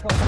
नमस्कार,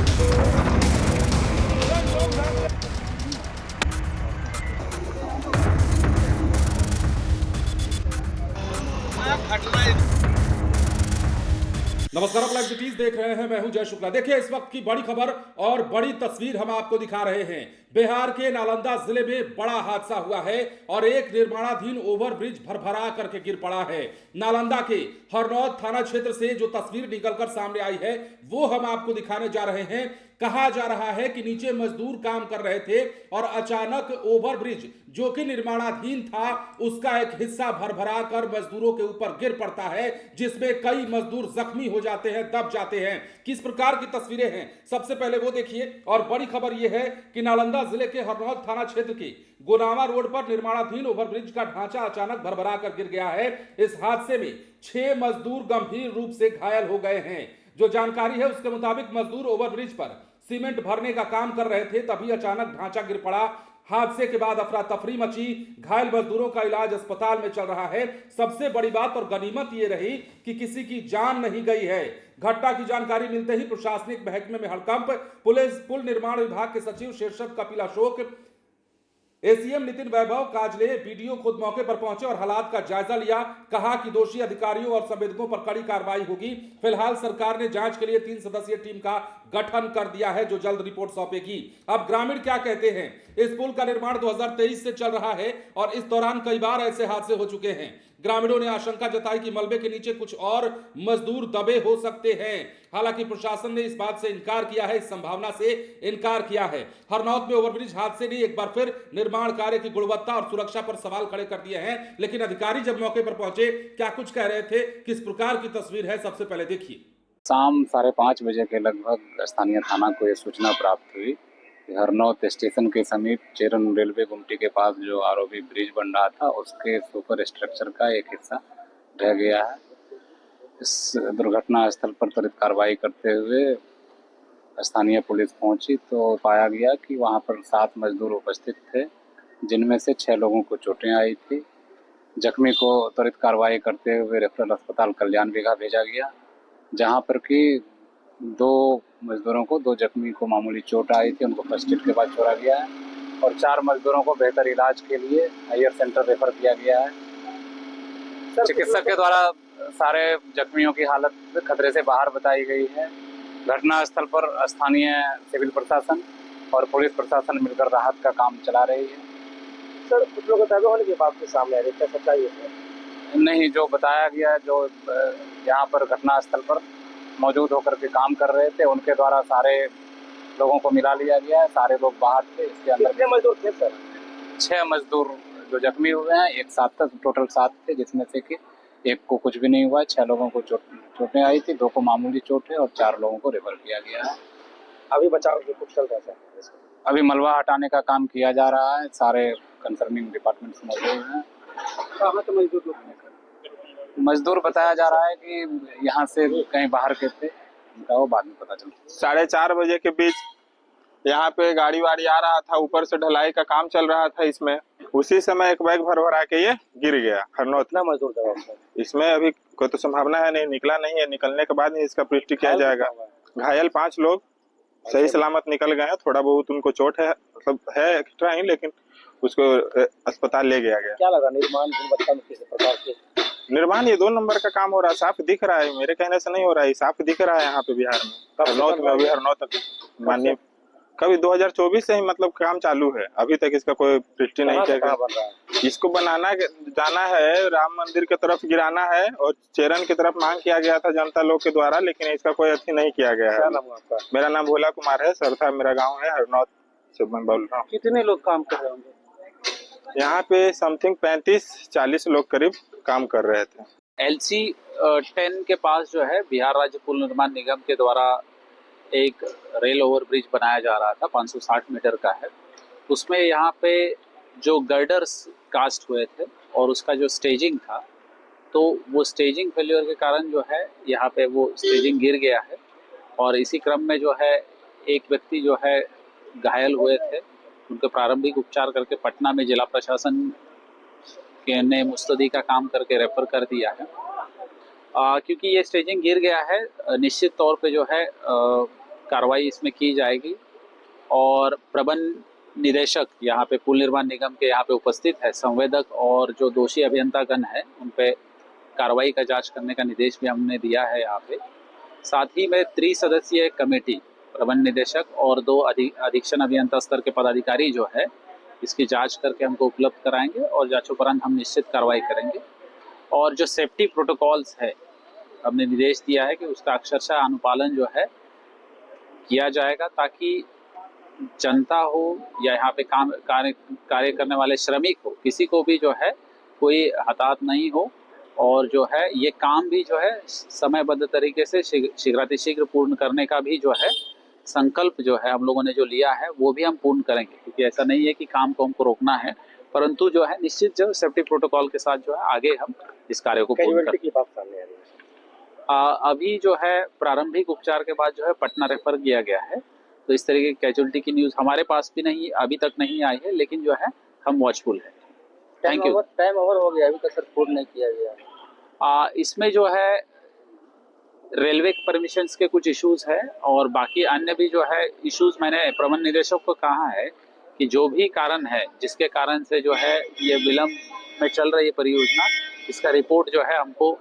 आप live cities देख रहे हैं। मैं हूं जय शुक्ला। देखिए इस वक्त की बड़ी खबर और बड़ी तस्वीर हम आपको दिखा रहे हैं। बिहार के नालंदा जिले में बड़ा हादसा हुआ है और एक निर्माणाधीन ओवरब्रिज भरभरा करके गिर पड़ा है। नालंदा के हरनौत थाना क्षेत्र से जो तस्वीर निकलकर सामने आई है वो हम आपको दिखाने जा रहे हैं। कहा जा रहा है कि नीचे मजदूर काम कर रहे थे और अचानक ओवरब्रिज जो कि निर्माणाधीन था उसका एक हिस्सा भरभरा कर मजदूरों के ऊपर गिर पड़ता है, जिसमें कई मजदूर जख्मी हो जाते हैं, दब जाते हैं। किस प्रकार की तस्वीरें हैं सबसे पहले वो देखिए। और बड़ी खबर यह है कि नालंदा जिले के हरनौत थाना क्षेत्र के गोनावा रोड पर निर्माणाधीन ओवरब्रिज का ढांचा अचानक भरभरा कर गिर गया है। इस हादसे में 6 मजदूर गंभीर रूप से घायल हो गए हैं। जो जानकारी है उसके मुताबिक मजदूर ओवरब्रिज पर सीमेंट भरने का काम कर रहे थे, तभी अचानक ढांचा गिर पड़ा। हादसे के बाद अफरा तफरी मची। घायल मजदूरों का इलाज अस्पताल में चल रहा है। सबसे बड़ी बात और गनीमत ये रही कि किसी की जान नहीं गई है। घटना की जानकारी मिलते ही प्रशासनिक महकमे में हड़कंप। पुलिस, पुल निर्माण विभाग के सचिव शीर्षक कपिल अशोक, एसीएम नितिन वैभव काजले, बीडीओ खुद मौके पर पहुंचे और हालात का जायजा लिया। कहा कि दोषी अधिकारियों और संवेदकों पर कड़ी कार्रवाई होगी। फिलहाल सरकार ने जांच के लिए 3 सदस्यीय टीम का गठन कर दिया है जो जल्द रिपोर्ट सौंपेगी। अब ग्रामीण क्या कहते हैं? इस पुल का निर्माण 2023 से चल रहा है और इस दौरान कई बार ऐसे हादसे हो चुके हैं। ग्रामीणों ने आशंका जताई कि मलबे के नीचे कुछ और मजदूर दबे हो सकते हैं। हालांकि प्रशासन ने इस बात से इनकार किया है, इस संभावना से इनकार किया है। हरनौत में ओवरब्रिज हादसे ने एक बार फिर निर्माण कार्य की गुणवत्ता और सुरक्षा पर सवाल खड़े कर दिए हैं। लेकिन अधिकारी जब मौके पर पहुंचे क्या कुछ कह रहे थे, किस प्रकार की तस्वीर है, सबसे पहले देखिए। शाम 5:30 बजे के लगभग स्थानीय थाना को यह सूचना प्राप्त हुई कि हरनौत स्टेशन के समीप चेरन रेलवे गुमटी के पास जो आरओबी ब्रिज बन रहा था उसके सुपर स्ट्रक्चर का एक हिस्सा ढह गया है। इस दुर्घटना स्थल पर त्वरित कार्रवाई करते हुए स्थानीय पुलिस पहुंची तो पाया गया कि वहां पर 7 मजदूर उपस्थित थे, जिनमें से 6 लोगों को चोटें आई थी। जख्मी को त्वरित कार्रवाई करते हुए रेफरल अस्पताल कल्याण बिघा भेजा गया, जहां पर कि 2 मजदूरों को, 2 जख्मी को मामूली चोट आई थी, उनको फर्स्ट एड के बाद छोड़ा गया है और 4 मजदूरों को बेहतर इलाज के लिए हायर सेंटर रेफर किया गया है। चिकित्सक के द्वारा सारे जख्मियों की हालत खतरे से बाहर बताई गई है। घटना स्थल पर स्थानीय सिविल प्रशासन और पुलिस प्रशासन मिलकर राहत का काम चला रही है। सर, कुछ लोग दावे होने की बात के सामने आ रही है, क्या सच्चाई है? नहीं, जो बताया गया, जो यहाँ पर घटना स्थल पर मौजूद होकर के काम कर रहे थे उनके द्वारा सारे लोगों को मिला लिया गया है। सारे लोग बाहर थे। इसके अंदर कितने मजदूर थे सर? 6 मजदूर जो जख्मी हुए हैं, एक 7 तक टोटल 7 थे, जिसमें से कि एक को कुछ भी नहीं हुआ है। 6 लोगों को चोटें आई थी, 2 को मामूली चोट है और 4 लोगों को रेफर किया गया है। अभी बचाव के कुछ चल रहा है? अभी मलबा हटाने का काम किया जा रहा है। सारे कंसर्निंग डिपार्टमेंट्स मौजूद हैं। कहाँ तो मजदूर बताया जा रहा है कि यहाँ से कहीं बाहर के थे, उनका वो बाद में पता चला। 4:30 बजे के बीच यहाँ पे गाड़ी वाड़ी आ रहा था, ऊपर से ढलाई का काम चल रहा था। इसमें उसी समय एक बैग भर के ये गिर गया। हरनौत कितना मजदूर था इसमें अभी कोई तो संभावना है नहीं, निकला नहीं है। निकलने के बाद ही इसका पुष्टि किया जाएगा। घायल 5 लोग सही सलामत निकल गए हैं। थोड़ा बहुत उनको चोट है, मतलब है एक्स्ट्रा ही, लेकिन उसको अस्पताल ले गया गया। क्या लगा निर्माण गुणवत्ता में किस प्रकार के? निर्माण ये 2 नंबर का काम हो रहा है, साफ दिख रहा है। मेरे कहने से नहीं हो रहा है, साफ दिख रहा है यहाँ पे बिहार में। हरनौत में अभी हरनौत माननीय कभी 2024 से ही मतलब काम चालू है। अभी तक इसका कोई पुष्टि नहीं किया गया। इसको बनाना जाना है, राम मंदिर की तरफ गिराना है और चेरन की तरफ मांग किया गया था जनता लोग के द्वारा, लेकिन इसका कोई अथी नहीं किया गया है। मेरा नाम भोला कुमार है, सरथा मेरा गाँव है, हरनौत से मैं बोल रहा हूँ। कितने लोग काम कर रहे होंगे यहाँ पे? समथिंग 35-40 लोग करीब काम कर रहे थे। LC 10 के पास जो है बिहार राज्य पुल निर्माण निगम के द्वारा एक रेल ओवरब्रिज बनाया जा रहा था, 560 मीटर का है। उसमें यहाँ पे जो गर्डर्स कास्ट हुए थे और उसका जो स्टेजिंग था, तो वो स्टेजिंग फेल्योर के कारण जो है यहाँ पे वो स्टेजिंग गिर गया है और इसी क्रम में जो है एक व्यक्ति जो है घायल हुए थे। उनके प्रारंभिक उपचार करके पटना में जिला प्रशासन ने मुस्तैदी का काम करके रेफर कर दिया है। क्योंकि ये स्टेजिंग गिर गया है, निश्चित तौर पे जो है कार्रवाई इसमें की जाएगी और प्रबंध निदेशक यहाँ पे पुल निर्माण निगम के यहाँ पे उपस्थित है, संवेदक और जो दोषी अभियंतागण है उन पे कार्रवाई का जांच करने का निर्देश भी हमने दिया है यहाँ पे। साथ ही में त्रिसदस्यीय कमेटी प्रबंध निदेशक और 2 अधीक्षण अभियंता स्तर के पदाधिकारी जो है इसकी जांच करके हमको उपलब्ध कराएंगे और जांचोपरांत हम निश्चित कार्रवाई करेंगे। और जो सेफ्टी प्रोटोकॉल्स है हमने निर्देश दिया है कि उसका अक्षरशः अनुपालन जो है किया जाएगा, ताकि जनता हो या यहाँ पे कार्य करने वाले श्रमिक हो, किसी को भी जो है कोई हताहत नहीं हो और जो है ये काम भी जो है समयबद्ध तरीके से शीघ्रातिशीघ्र पूर्ण करने का भी जो है संकल्प जो है हम लोगों ने जो लिया है वो भी हम पूर्ण करेंगे, क्योंकि ऐसा नहीं है कि काम को हमको रोकना है, परंतु जो है निश्चित जो सेफ्टी प्रोटोकॉल के साथ जो है आगे हम इस कार्य को पूर्ण करेंगे। अभी जो है प्रारंभिक उपचार के बाद जो है पटना रेफर किया गया है, तो इस तरीके की कैजुअलिटी की न्यूज़ हमारे पास भी नहीं अभी तक नहीं आई है, लेकिन जो है हम वॉचफुल है। Thank you. टाइम ओवर हो गया, अभी तक सर पूर्ण नहीं किया गया। इसमें जो है रेलवे परमिशंस के कुछ इश्यूज है और बाकी अन्य भी जो है इश्यूज मैंने प्रबंध निदेशक को कहा है कि जो भी कारण है जिसके कारण से जो है ये विलंब में चल रही है परियोजना, इसका रिपोर्ट जो है हमको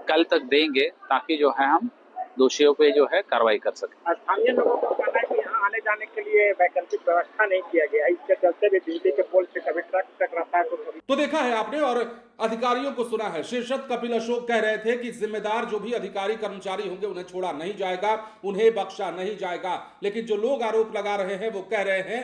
कल तक देंगे ताकि जो है हम दोषियों पे जो है कार्रवाई कर सकें। स्थानीय लोगों को कहना है कि यहाँ आने जाने के लिए वैकल्पिक व्यवस्था नहीं किया गया, इसके चलते भी बिजली के पोल से कभी ट्रक टकराता है तो कभी। तो देखा है आपने और अधिकारियों को सुना है। शीर्षक कपिल अशोक कह रहे थे कि जिम्मेदार जो भी अधिकारी कर्मचारी होंगे उन्हें छोड़ा नहीं जाएगा, उन्हें बख्शा नहीं जाएगा। लेकिन जो लोग आरोप लगा रहे हैं वो कह रहे हैं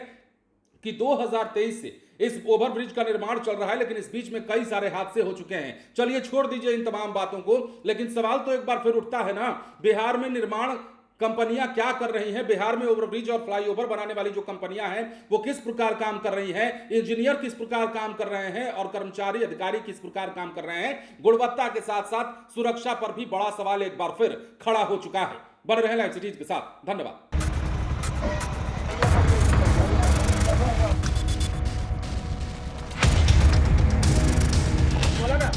कि 2023 से इस ओवरब्रिज का निर्माण चल रहा है, लेकिन इस बीच में कई सारे हादसे हो चुके हैं। चलिए छोड़ दीजिए इन तमाम बातों को, लेकिन सवाल तो एक बार फिर उठता है ना, बिहार में निर्माण कंपनियां क्या कर रही हैं? बिहार में ओवरब्रिज और फ्लाईओवर बनाने वाली जो कंपनियां हैं वो किस प्रकार काम कर रही हैं? इंजीनियर किस प्रकार काम कर रहे हैं और कर्मचारी अधिकारी किस प्रकार काम कर रहे हैं? गुणवत्ता के साथ साथ सुरक्षा पर भी बड़ा सवाल एक बार फिर खड़ा हो चुका है। बने रहें लाइव सिटीज के साथ। धन्यवाद। बोला ना